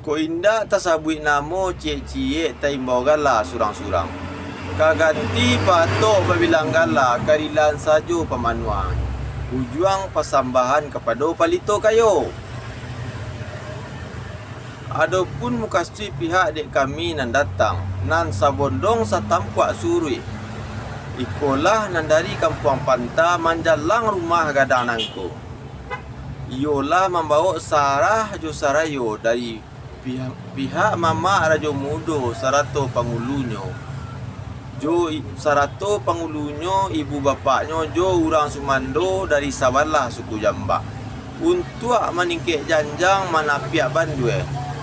Ko indah tasabui namo cie-cie taimbau gala surang-surang. Kaganti patok babilang gala karilan sajo pamanuang. Ujuang pasambahan kepada palito kayo. Adapun mukasui pihak dek kami nan datang nan sabondong satampuak surui. Ikolah nan dari kampung Panta manjalang rumah gadang nangko. Iolah membawa sarah jo sarayo dari pihak mama rajo mudo sarato pangulunyo. Jo sarato pangulunyo ibu bapaknya jo orang Sumando dari Sabarlah suku Jambak. Untuk meningkik janjang manapiak bandue.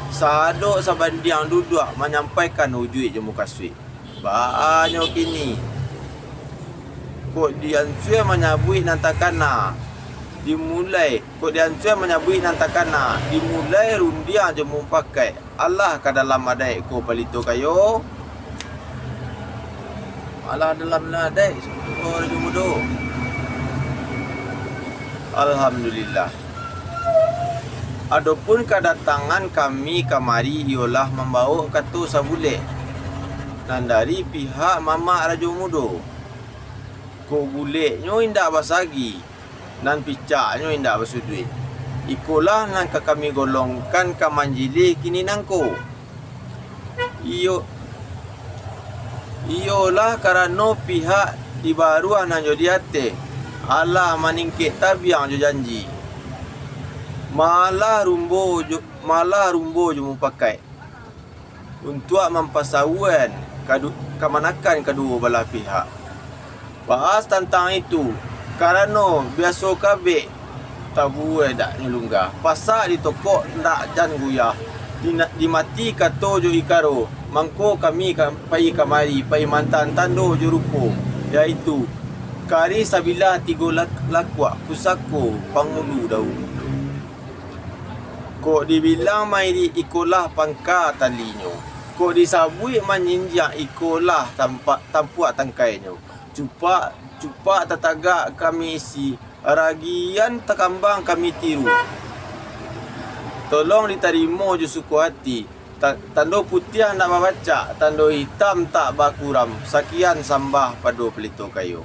Sado sabandiang duduk menyampaikan hujui je mukasui. Baanyo kini. Kok diansue menyabui nantakana. Dimulai kok diansue menyabui nantakana. Dimulai rundiang je mumpakai. Allah ka dalam adai ko palito kayo. Allah dalam adai oh mudo. Alhamdulillah. Adapun kedatangan kami kamari ialah membawa katu sabule dan dari pihak mama Rajo Mudo. Ko guleknyo indak basagi dan picaknyo indak basudui. Ikolah nan kami golongkan ka manjili kini nangko. Iyolah karena pihak di baruah nan jodiate Allah maningkit tabiang jo janji. Malah rumbo je mumpakai untuk mempasawan kemanakan kedua belah pihak. Bahas tentang itu karena biasa kabeh tabuai dak nyelunggah. Pasak di tokok ndak jan guyah. Dimati kato jo ikaro. Mangko kami pai kamari pai mantan tando jo rupo iaitu kari sabila tigo lakuak pusako pangulu daun. Kok dibilang mai di ikolah pangka talinyo. Kok disabui menyinjak ikolah tampuak tangkainyo. Cupak tatagak kami isi. Ragian takambang kami tiru. Tolong diterima je suku hati. Tando putih nak membaca. Tando hitam tak bakuram. Sekian sambah pada pelito kayu.